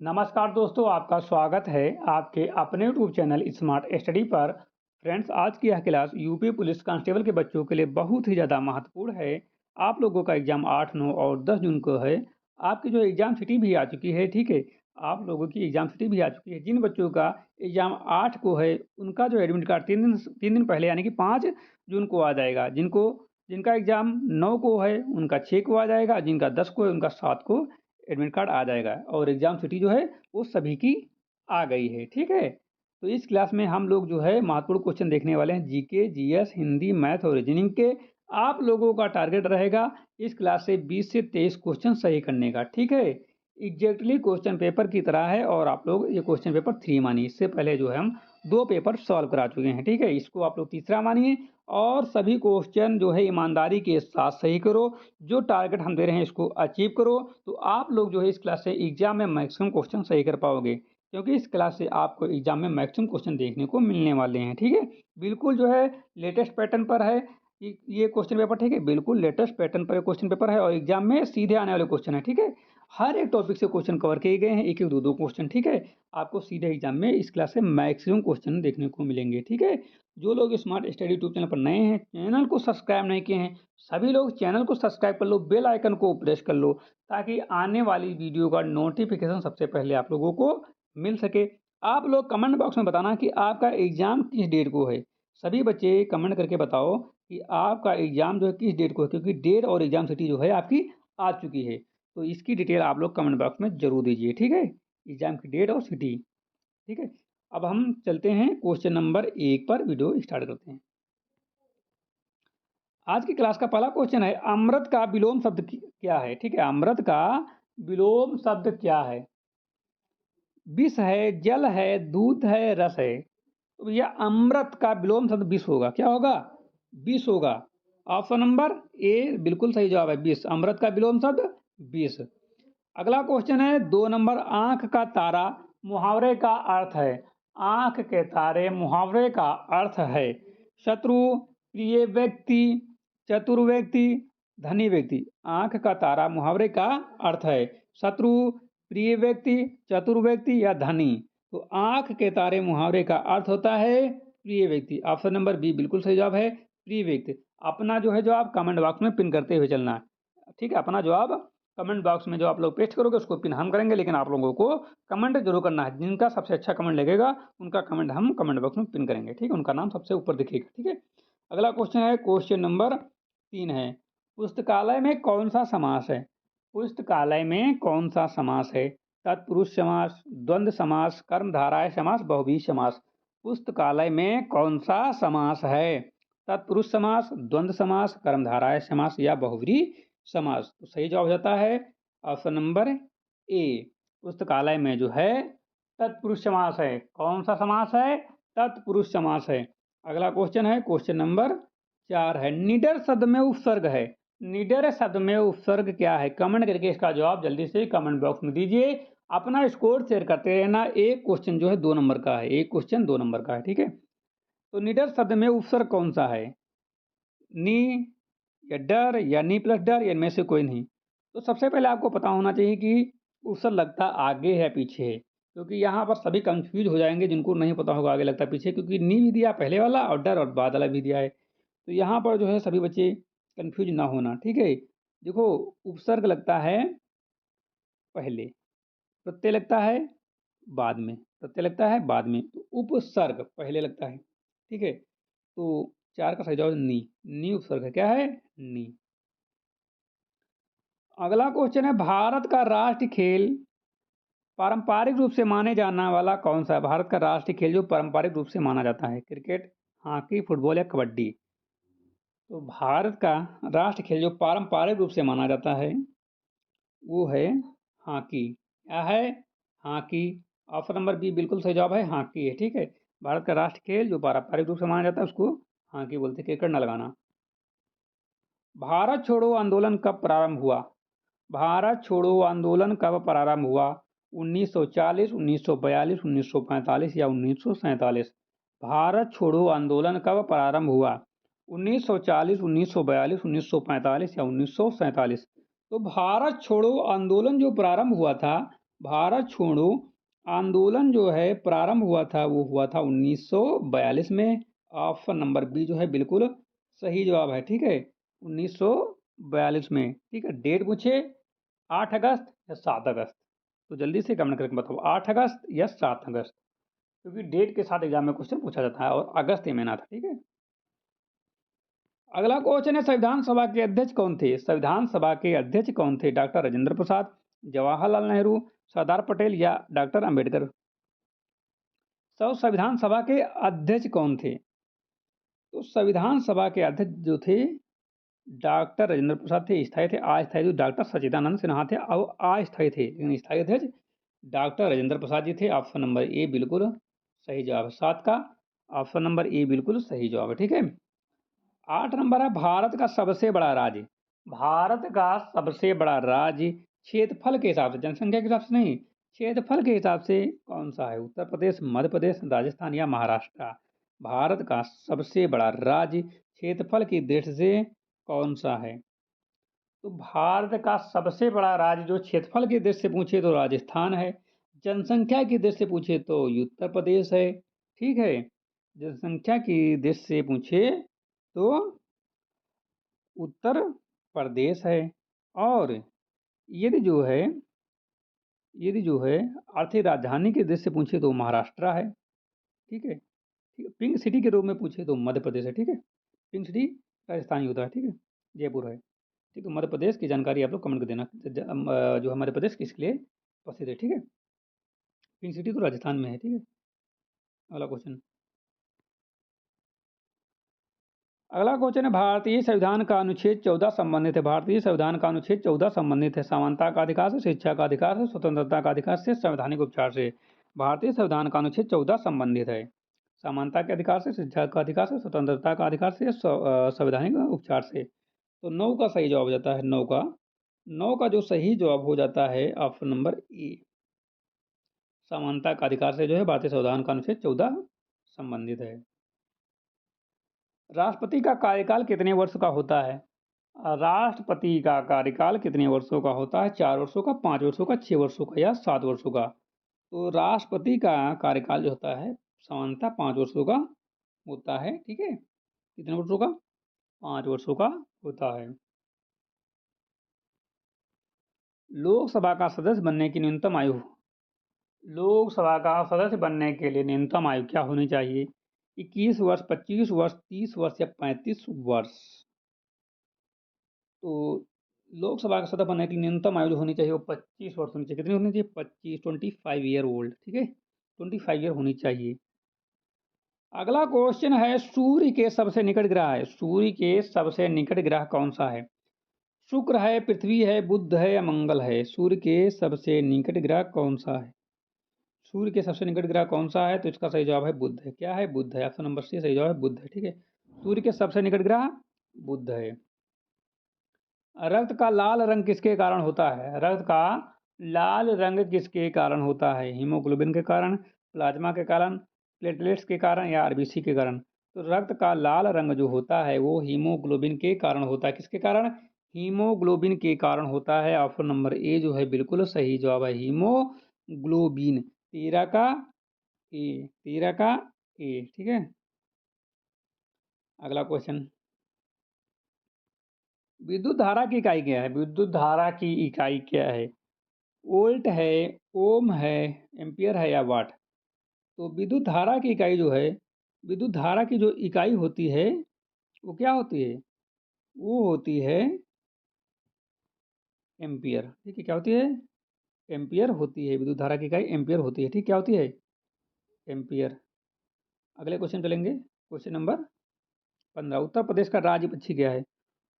नमस्कार दोस्तों, आपका स्वागत है आपके अपने यूट्यूब चैनल स्मार्ट स्टडी पर। फ्रेंड्स, आज की यह क्लास यूपी पुलिस कांस्टेबल के बच्चों के लिए बहुत ही ज़्यादा महत्वपूर्ण है। आप लोगों का एग्ज़ाम 8, 9 और 10 जून को है। आपकी जो एग्ज़ाम सिटी भी आ चुकी है, ठीक है? आप लोगों की एग्ज़ाम सिटी भी आ चुकी है। जिन बच्चों का एग्ज़ाम 8 को है, उनका जो एडमिट कार्ड 3 दिन पहले यानी कि 5 जून को आ जाएगा। जिनका एग्ज़ाम 9 को है, उनका 6 को आ जाएगा। जिनका 10 को है, उनका 7 को एडमिट कार्ड आ जाएगा और एग्ज़ाम सिटी जो है वो सभी की आ गई है, ठीक है? तो इस क्लास में हम लोग जो है महत्वपूर्ण क्वेश्चन देखने वाले हैं, जीके, जीएस, हिंदी, मैथ और रीजनिंग के। आप लोगों का टारगेट रहेगा इस क्लास से 20 से 23 क्वेश्चन सही करने का, ठीक है? एग्जैक्टली क्वेश्चन पेपर की तरह है और आप लोग ये क्वेश्चन पेपर 3 मानिए। इससे पहले जो है हम 2 पेपर सॉल्व करा चुके हैं, ठीक है? इसको आप लोग तीसरा मानिए और सभी क्वेश्चन जो है ईमानदारी के साथ सही करो। जो टारगेट हम दे रहे हैं इसको अचीव करो, तो आप लोग जो है इस क्लास से एग्जाम में मैक्सिमम क्वेश्चन सही कर पाओगे, क्योंकि इस क्लास से आपको एग्जाम में मैक्सिमम क्वेश्चन देखने को मिलने वाले हैं, ठीक है? बिल्कुल जो है लेटेस्ट पैटर्न पर है ये क्वेश्चन पेपर, ठीक है? बिल्कुल लेटेस्ट पैटर्न पर क्वेश्चन पेपर है और एग्जाम में सीधे आने वाले क्वेश्चन है, ठीक है? हर एक टॉपिक से क्वेश्चन कवर किए गए हैं, एक एक दो दो क्वेश्चन, ठीक है? आपको सीधे एग्जाम में इस क्लास से मैक्सिमम क्वेश्चन देखने को मिलेंगे, ठीक है? जो लोग स्मार्ट स्टडी यूट्यूब चैनल पर नए हैं, चैनल को सब्सक्राइब नहीं किए हैं, सभी लोग चैनल को सब्सक्राइब कर लो, बेल आइकन को प्रेस कर लो, ताकि आने वाली वीडियो का नोटिफिकेशन सबसे पहले आप लोगों को मिल सके। आप लोग कमेंट बॉक्स में बताना कि आपका एग्जाम किस डेट को है। सभी बच्चे कमेंट करके बताओ कि आपका एग्जाम जो है किस डेट को है, क्योंकि डेट और एग्जाम सिटी जो है आपकी आ चुकी है। तो इसकी डिटेल आप लोग कमेंट बॉक्स में जरूर दीजिए, ठीक है? एग्जाम की डेट और सिटी, ठीक है? अब हम चलते हैं क्वेश्चन नंबर 1 पर, वीडियो स्टार्ट करते हैं। आज की क्लास का पहला क्वेश्चन है, अमृत का विलोम शब्द क्या है? ठीक है, अमृत का विलोम शब्द क्या है? विष है, जल है, दूध है, रस है। तो भैया अमृत का विलोम शब्द विष होगा। क्या होगा? विष होगा। ऑप्शन नंबर ए बिल्कुल सही जवाब है, विष। अमृत का विलोम शब्द विष। अगला क्वेश्चन है 2 नंबर, आंख का तारा मुहावरे का अर्थ है। आंख के तारे मुहावरे का अर्थ है शत्रु, प्रिय व्यक्ति, चतुर व्यक्ति, धनी व्यक्ति। आंख का तारा मुहावरे का अर्थ है शत्रु, प्रिय व्यक्ति, चतुर व्यक्ति या धनी। तो आंख के तारे मुहावरे का अर्थ होता है प्रिय व्यक्ति। ऑप्शन नंबर बी बिल्कुल सही जवाब है, प्रिय व्यक्ति। अपना जो है जवाब कमेंट बॉक्स में पिन करते हुए चलना है, ठीक है? अपना जवाब कमेंट बॉक्स में जो आप लोग पेस्ट करोगे उसको पिन हम करेंगे, लेकिन आप लोगों को कमेंट जरूर करना है। जिनका सबसे अच्छा कमेंट लगेगा उनका कमेंट हम कमेंट बॉक्स में पिन करेंगे, ठीक है? उनका नाम सबसे ऊपर दिखेगा, ठीक है? अगला क्वेश्चन है, क्वेश्चन नंबर 3 है, पुस्तकालय में कौन सा समास है? पुस्तकालय में कौन सा समास है? तत्पुरुष समास, द्वंद्व समास, कर्मधारय समास, बहुव्रीहि समास। पुस्तकालय में कौन सा समास है? तत्पुरुष समास, द्वंद्व समास, कर्मधारय समास या बहुव्रीहि समास। तो सही जवाब हो जाता है ऑप्शन नंबर ए। पुस्तकालय में जो है तत्पुरुष समास है। कौन सा समास है? तत्पुरुष समास है। अगला क्वेश्चन है, क्वेश्चन नंबर 4 है, निडर शब्द में उपसर्ग है। निडर शब्द में उपसर्ग क्या है? कमेंट करके इसका जवाब जल्दी से कमेंट बॉक्स में दीजिए। अपना स्कोर शेयर करते रहना। एक क्वेश्चन जो है 2 नंबर का है, एक क्वेश्चन 2 नंबर का है, ठीक है? तो निडर शब्द में उपसर्ग कौन सा है? नी या डर या नी प्लस डर या इनमें से कोई नहीं। तो सबसे पहले आपको पता होना चाहिए कि उपसर्ग लगता आगे है पीछे है, क्योंकि यहाँ पर सभी कंफ्यूज हो जाएंगे जिनको नहीं पता होगा आगे लगता पीछे, क्योंकि नी भी दिया पहले वाला और डर और बाद वाला भी दिया है। तो यहाँ पर जो है सभी बच्चे कंफ्यूज ना होना, ठीक है? देखो, उपसर्ग लगता है पहले, प्रत्यय लगता है बाद में, प्रत्यय लगता है बाद में, तो उपसर्ग पहले लगता है, ठीक है? तो 4 का सही जवाब नी उपसर्ग है। क्या है? नी। अगला क्वेश्चन है, भारत का राष्ट्रीय खेल पारंपरिक रूप से माने जाने वाला कौन सा है? भारत का राष्ट्रीय खेल जो पारंपरिक रूप से माना जाता है, क्रिकेट, हॉकी, फुटबॉल या कबड्डी। तो भारत का राष्ट्रीय खेल जो पारंपरिक रूप से माना जाता है वो है हॉकी। क्या है? हॉकी। ऑप्शन नंबर बी बिल्कुल सही जवाब है, हॉकी है, ठीक है? भारत का राष्ट्रीय खेल जो पारंपरिक रूप से माना जाता है उसको हॉकी बोलते हैं। क्रिकेट न लगाना। भारत छोड़ो आंदोलन कब प्रारंभ हुआ? भारत छोड़ो आंदोलन कब प्रारंभ हुआ? 1940, 1942, 1945 या 1947। भारत छोड़ो आंदोलन कब प्रारंभ हुआ? 1940, 1942, 1945 या 1947। तो भारत छोड़ो आंदोलन जो प्रारंभ हुआ था भारत छोड़ो आंदोलन जो है प्रारंभ हुआ था वो हुआ था 1942 में। ऑप्शन नंबर बी जो है बिल्कुल सही जवाब है, ठीक है, 1942 में। ठीक है, डेट पूछे 8 अगस्त या 7 अगस्त, तो जल्दी से कमेंट करके बताओ 8 अगस्त या 7 अगस्त, क्योंकि डेट के साथ एग्जाम में क्वेश्चन पूछा जाता है और अगस्त ही महीना था। ठीक है, अगला क्वेश्चन है संविधान सभा के अध्यक्ष कौन थे? संविधान सभा के अध्यक्ष कौन थे? डॉक्टर राजेंद्र प्रसाद, जवाहरलाल नेहरू, सरदार पटेल या डॉक्टर अंबेडकर? संविधान सभा के अध्यक्ष कौन थे? तो संविधान सभा के अध्यक्ष जो थे डॉक्टर राजेंद्र प्रसाद थे, स्थायी थे। अस्थायी जो डॉक्टर सच्चिदानंद सिन्हा थे और अस्थायी थे, लेकिन स्थायी अध्यक्ष डॉक्टर राजेंद्र प्रसाद जी थे। ऑप्शन नंबर ए बिल्कुल सही जवाब है, 7 का ऑप्शन नंबर ए बिल्कुल सही जवाब है। ठीक है, 8 नंबर है भारत का सबसे बड़ा राज्य। भारत का सबसे बड़ा राज्य क्षेत्रफल के हिसाब से, जनसंख्या के हिसाब से नहीं, क्षेत्रफल के हिसाब से कौन सा है? उत्तर प्रदेश, मध्य प्रदेश, राजस्थान या महाराष्ट्र? भारत का सबसे बड़ा राज्य क्षेत्रफल की दृष्टि से कौन सा है? तो भारत का सबसे बड़ा राज्य जो क्षेत्रफल की दृष्टि से पूछे तो राजस्थान है, जनसंख्या की दृष्टि से पूछे तो उत्तर प्रदेश है। ठीक है, जनसंख्या की दृष्टि से पूछे तो उत्तर प्रदेश है। और यदि जो है यदि जो है आर्थिक राजधानी की दृष्टि से पूछे तो महाराष्ट्र है। ठीक है, ठीक है, पिंक सिटी के रूप में पूछे तो मध्य प्रदेश है। ठीक है, पिंक सिटी राजस्थान ही होता है। ठीक है, जयपुर है। ठीक है, मध्य प्रदेश की जानकारी आप लोग कमेंट कर देना, जो है मध्य प्रदेश किसके लिए प्रसिद्ध है। ठीक है, पिंक सिटी तो राजस्थान में है। ठीक है, अगला क्वेश्चन, अगला क्वेश्चन है भारतीय संविधान का अनुच्छेद 14 संबंधित है। भारतीय संविधान का अनुच्छेद 14 संबंधित है समानता का अधिकार से, शिक्षा का अधिकार से, स्वतंत्रता का अधिकार से, संवैधानिक उपचार से। भारतीय संविधान का अनुच्छेद 14 संबंधित है समानता के अधिकार से, शिक्षा का अधिकार से, स्वतंत्रता का अधिकार से, संवैधानिक उपचार से। तो 9 का सही जवाब हो जाता है, 9 का जो सही जवाब हो जाता है ऑप्शन नंबर ए, समानता का अधिकार से जो है भारतीय संविधान का अनुच्छेद 14 संबंधित है। राष्ट्रपति का कार्यकाल कितने वर्ष का होता है? राष्ट्रपति का कार्यकाल कितने वर्षों का होता है? 4 वर्षों का, 5 वर्षों का, 6 वर्षों का या 7 वर्षों का? तो राष्ट्रपति का कार्यकाल जो होता है सामान्यतः 5 वर्षों का होता है। ठीक है, कितने वर्षों का? 5 वर्षों का होता है। लोकसभा का सदस्य बनने की न्यूनतम आयु, लोकसभा का सदस्य बनने के लिए न्यूनतम आयु क्या होनी चाहिए? 21 वर्ष, 25 वर्ष, 30 वर्ष या 35 वर्ष? तो लोकसभा का सदस्य बनने की न्यूनतम आयु जो होनी चाहिए वो 25 वर्ष होनी चाहिए। कितनी होनी चाहिए? 25, 25 ईयर ओल्ड। ठीक है, 25 ईयर होनी चाहिए। अगला क्वेश्चन है सूर्य के सबसे निकट ग्रह है, सूर्य के सबसे निकट ग्रह कौन सा है? शुक्र है, पृथ्वी है, बुध है या मंगल है? सूर्य के सबसे निकट ग्रह कौन सा है? सूर्य के सबसे निकट ग्रह कौन सा है? तो इसका सही जवाब है बुध है। क्या है? बुध है। ऑप्शन नंबर सी सही जवाब है बुध है। ठीक है, सूर्य के सबसे निकट ग्रह बुध है। रक्त का लाल रंग किसके कारण होता है? रक्त का लाल रंग किसके कारण होता है? हीमोग्लोबिन के कारण, प्लाज्मा के कारण, प्लेटलेट्स के कारण या आरबीसी के कारण? तो रक्त का लाल रंग जो होता है वो हीमोग्लोबिन के कारण होता है। किसके कारण? हीमोग्लोबिन के कारण होता है। ऑप्शन नंबर ए जो है बिल्कुल सही जवाब है, हीमोग्लोबिन। 13 का ए, 13 का ए। ठीक है, अगला क्वेश्चन, विद्युत धारा की इकाई क्या है? विद्युत धारा की इकाई क्या है? वोल्ट है, ओम है, एम्पियर है या वाट? तो विद्युत धारा की इकाई जो है, विद्युत धारा की जो इकाई होती है वो क्या होती है? वो होती है एम्पियर। ठीक है, क्या होती है? एम्पियर होती है। विद्युत धारा की इकाई एम्पियर होती है। ठीक, क्या होती है? एम्पियर। अगले क्वेश्चन चलेंगे, क्वेश्चन नंबर 15। उत्तर प्रदेश का राज्य पक्षी क्या है?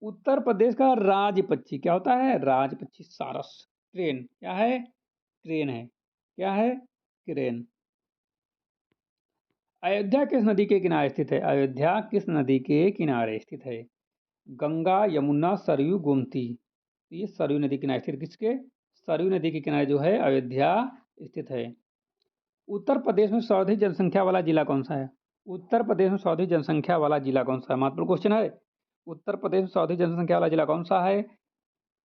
उत्तर प्रदेश का राज्य पक्षी क्या होता है? राज्य पक्षी सारस, क्रेन। क्या है? क्रेन है। क्या है? क्रेन। अयोध्या किस नदी के किनारे स्थित है? अयोध्या किस नदी के किनारे स्थित है? गंगा, यमुना, सरयू, गोमती? ये सरयू नदी के किनारे स्थित, किसके? सरयू नदी के किनारे जो है अयोध्या स्थित है। उत्तर प्रदेश में सर्वाधिक जनसंख्या वाला जिला कौन सा है? उत्तर प्रदेश में सर्वाधिक जनसंख्या वाला जिला कौन सा है? महत्वपूर्ण क्वेश्चन है। उत्तर प्रदेश में सर्वाधिक जनसंख्या वाला जिला कौन सा है?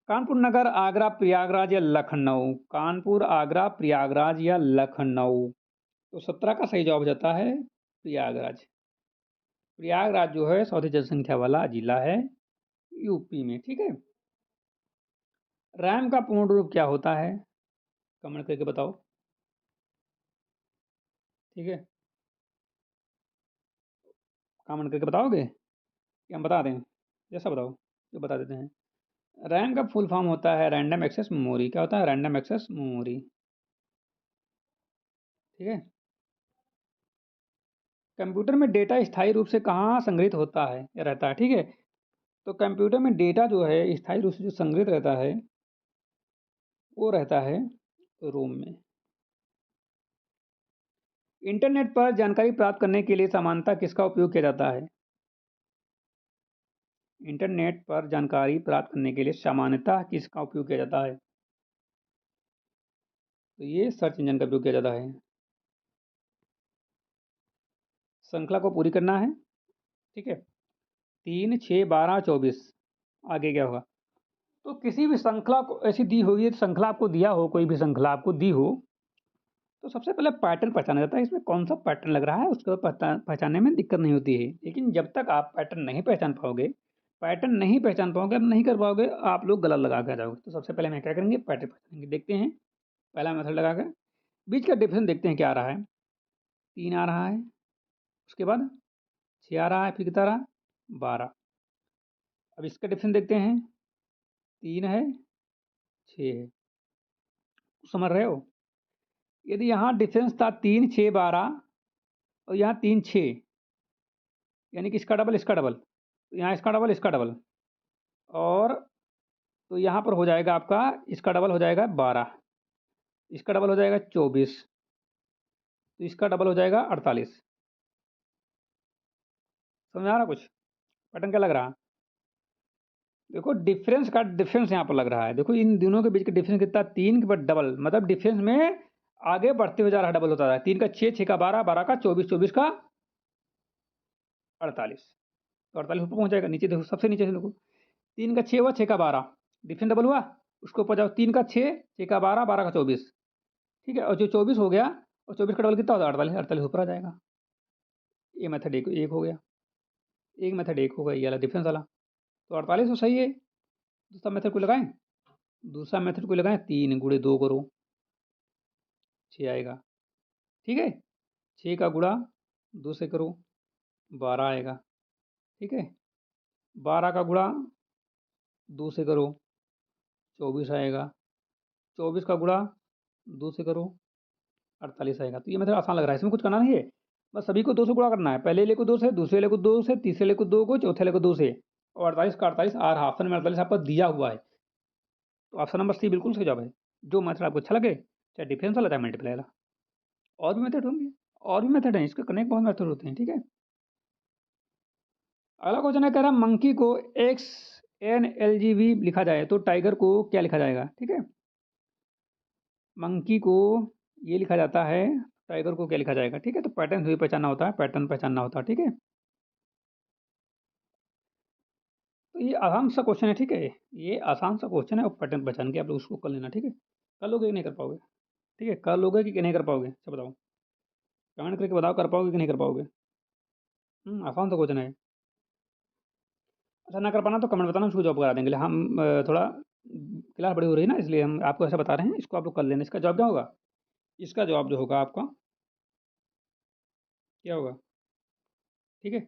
कानपुर नगर, आगरा, प्रयागराज या लखनऊ? कानपुर, आगरा, प्रयागराज या लखनऊ? तो 17 का सही जवाब हो जाता है प्रयागराज। प्रयागराज जो है सर्वाधिक जनसंख्या वाला जिला है यूपी में, ठीक है। रैम का पूर्ण रूप क्या होता है? कमेंट करके बताओ, ठीक है। कमेंट करके बताओगे कि हम बता दें? जैसा बताओ, जो बता देते हैं। रैम का फुल फॉर्म होता है रैंडम एक्सेस मेमोरी। क्या होता है? रैंडम एक्सेस मेमोरी, ठीक है। कंप्यूटर में डेटा स्थायी रूप से कहाँ संग्रहित होता है या रहता है, ठीक है। तो कंप्यूटर में डेटा जो है स्थायी रूप से जो संग्रहित रहता है वो रहता है रोम में। इंटरनेट पर जानकारी प्राप्त करने के लिए सामान्यतः किसका उपयोग किया जाता है? इंटरनेट पर जानकारी प्राप्त करने के लिए सामान्यतः किसका उपयोग किया जाता है? तो ये सर्च इंजन का उपयोग किया जाता है। श्रृंखला को पूरी करना है, ठीक है। 3, 6, 12, 24, आगे क्या होगा? तो किसी भी श्रृंखला को ऐसी दी होगी, श्रृंखला आपको दिया हो, कोई भी श्रृंखला आपको दी हो, तो सबसे पहले पैटर्न पहचाना जाता है। इसमें कौन सा पैटर्न लग रहा है उसको पहचानने में दिक्कत नहीं होती है। लेकिन जब तक आप पैटर्न नहीं पहचान पाओगे, आप नहीं कर पाओगे, आप लोग गलत लगा के आ जाओगे। तो सबसे पहले हम क्या करेंगे? पैटर्न पहचानेंगे। देखते हैं पहला मेथड लगा कर बीच का डिफरेंस देखते हैं क्या आ रहा है। 3 आ रहा है, उसके बाद 6 आ रहा है, फिर कितना आ रहा है? 12। अब इसका डिफरेंस देखते हैं, 3 है, 6 है। समझ रहे हो? यदि यहाँ डिफरेंस था 3, 6, 12 और यहाँ 3, 6, यानी कि इसका डबल इसका डबल, तो यहाँ इसका डबल इसका डबल, और तो यहाँ पर हो जाएगा आपका इसका डबल हो जाएगा 12, इसका डबल हो जाएगा 24, तो इसका डबल हो जाएगा 48। समझ आ रहा कुछ? पैटर्न क्या लग रहा है? देखो डिफरेंस यहाँ पर लग रहा है। देखो इन दोनों के बीच का डिफरेंस कितना? 3 के बाद डबल, मतलब डिफरेंस में आगे बढ़ते हुए जा रहा है, डबल होता रहा है। 3 का 6, 6 का 12, 12 का 24, 24 का 48, तो 48 ऊपर पहुंच जाएगा। नीचे देखो, सबसे नीचे से देखो, 3 का 6 हुआ, 6 का 12, डिफरेंस डबल हुआ। उसके ऊपर जाओ, 3 का 6, 6 का 12, 12 का 24, ठीक है। और जो 24 हो गया और 24 का डबल कितना होता है? 48, 48 ऊपर आ जाएगा। ये मेथड एक एक हो गया, एक मेथड एक हो गया, ये वाला डिफरेंस वाला। तो 48 तो सही है। दूसरा मेथड को लगाएं, दूसरा मेथड को लगाएं, 3 गुणे 2 करो, 6 आएगा, ठीक है। 6 का गुणा 2 से करो, 12 आएगा, ठीक है। 12 का गुणा 2 से करो, 24 आएगा। 24 का गुणा 2 से करो, 48 आएगा। तो ये मेथड आसान लग रहा है, इसमें कुछ करना नहीं है। बस सभी को 2 से गुणा करना है। पहले ले को 2 से, दूसरे ले को 2 से, तीसरे ले को 2 को, चौथे ले को 2 से, और 48 का 48 आ रहा। ऑप्शन में 48 आपको दिया हुआ है, तो ऑप्शन नंबर सी बिल्कुल सही जवाब है। जो मेथड आपको अच्छा लगे, चाहे डिफरेंस वाला चाहे मल्टीप्लाई वाला। और भी मेथड होंगे, और भी मेथड हैं, इसके कनेक्ट बहुत मेथड होते हैं, ठीक है। अगला क्वेश्चन है, कह रहा मंकी को XNLGV लिखा जाए तो टाइगर को क्या लिखा जाएगा, ठीक है। मंकी को ये लिखा जाता है, टाइगर को क्या लिखा जाएगा, ठीक है। तो पैटर्न भी पहचानना होता है, पैटर्न पहचानना होता है, ठीक है। तो ये आसान सा क्वेश्चन है, ठीक है। ये आसान सा क्वेश्चन है, और पैटर्न पहचान के आप लोग उसको कर लेना, ठीक है। कर लोगे कि नहीं कर पाओगे? ठीक है, कर लोगे कि नहीं कर पाओगे, अच्छा बताओ, कमेंट करके बताओ, कर पाओगे कि नहीं कर पाओगे। आसान सा क्वेश्चन है। अच्छा, ना कर पाना तो कमेंट बताना, उसको जॉब करा देंगे। हम थोड़ा क्लास बड़ी हो रही है ना, इसलिए हम आपको ऐसा बता रहे हैं। इसको आप लोग कर लेना। इसका जवाब क्या होगा? इसका जवाब जो होगा आपका क्या होगा, ठीक है,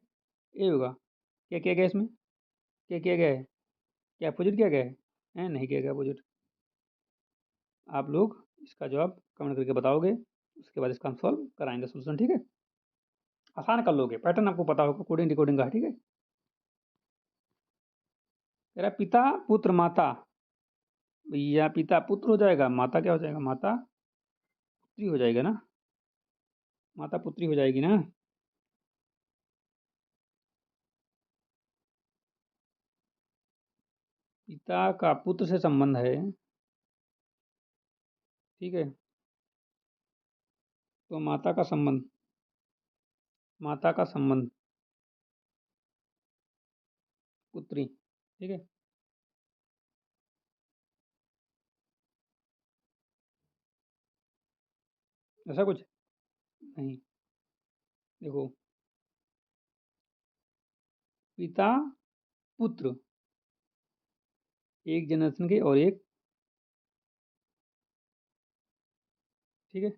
ये होगा। क्या किया गया इसमें? क्या किया गया है? क्या अपोजिट किया गया है? नहीं किया गया अपोजिट। आप लोग इसका जवाब कमेंट करके बताओगे, उसके बाद इसका हम सॉल्व कराएंगे सोल्यूशन, ठीक है। आसान कर लोगे, पैटर्न आपको पता होगा, कोडिंग डिकोडिंग का, ठीक है। तेरा पिता पुत्र माता, या पिता पुत्र हो जाएगा, माता क्या हो जाएगा? माता पुत्री हो जाएगा ना, माता पुत्री हो जाएगी ना। पिता का पुत्र से संबंध है, ठीक है। तो माता का संबंध, माता का संबंध पुत्री, ठीक है। ऐसा कुछ नहीं। देखो, पिता पुत्र, एक जनरेशन के और एक, ठीक है,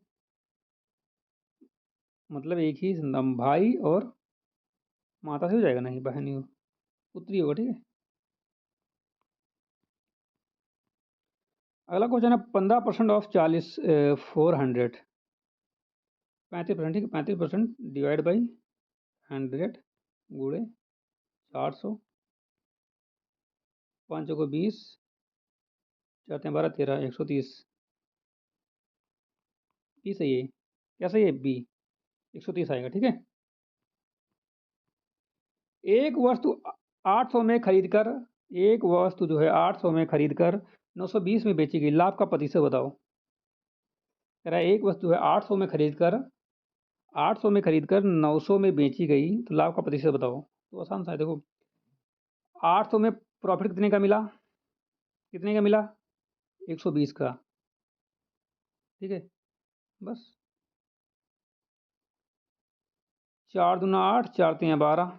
मतलब एक ही भाई और माता से हो जाएगा, नहीं बहन ही हो, पुत्री होगा, ठीक है। अगला क्वेश्चन है 15% ऑफ 40, 400, 35%, ठीक है, 35% डिवाइड बाई 100 गुणे 400, 5 को 20, 4 12 13, 130, बी सही है, क्या सही है, बी, 130 आएगा, ठीक है। एक वस्तु 800 में खरीद कर, एक वस्तु जो है 800 में खरीद कर 920 में बेची गई, लाभ का प्रतिशत बताओ। कह रहा है एक वस्तु है 800 में खरीद कर, 800 में खरीद कर 900 में बेची गई, तो लाभ का प्रतिशत बताओ। तो आसान सा है, देखो 800 में प्रॉफिट कितने का मिला, कितने का मिला, 120 का, ठीक है, बस। 4 दूना 8, 4 3 12,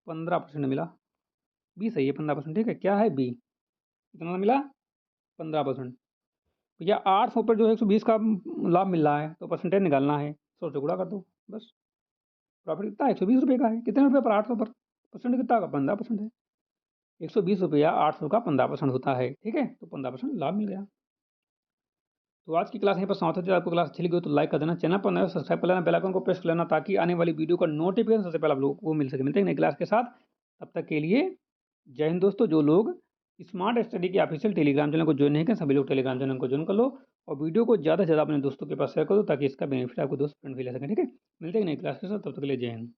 15% मिला, बी सही है, 15%, ठीक है, क्या है बी, कितना मिला, 15%। भैया 800 पर जो है 120 का लाभ मिल रहा है, तो परसेंटेज निकालना है, 100 से गुणा कर दो, बस। प्रॉफिट कितना है, 120 रुपये का है, कितने रुपये पर, 800 पर, परसेंट कितना होगा, 15% है, 120 रुपया 800 का 15% होता है, ठीक है, तो 15% लाभ मिल गया। तो आज की क्लास यहीं पर समाप्त होती है। आपको क्लास अच्छी लगी हो तो लाइक कर देना, चैनल पर नए हो सब्सक्राइब कर लेना, बेल आइकन को प्रेस कर लेना, ताकि आने वाली वीडियो का नोटिफिकेशन सबसे पहले आप लोगों को मिल सके। मिलते हैं नई क्लास के साथ, तब तक के लिए जय हिंद दोस्तों। जो लोग स्मार्ट स्टडी के ऑफिशियल टेलीग्राम चैनल को ज्वाइन नहीं करें, सभी लोग टेलीग्राम चैनल को ज्वाइन कर लो, और वीडियो को ज़्यादा से ज़्यादा अपने दोस्तों के पास शेयर कर दो, ताकि इसका बेनिफिट आपको दोस्त फ्रेंड भी ले सकें, ठीक है। मिलते हैं नई क्लास के साथ, तब तक के लिए जय हिंद।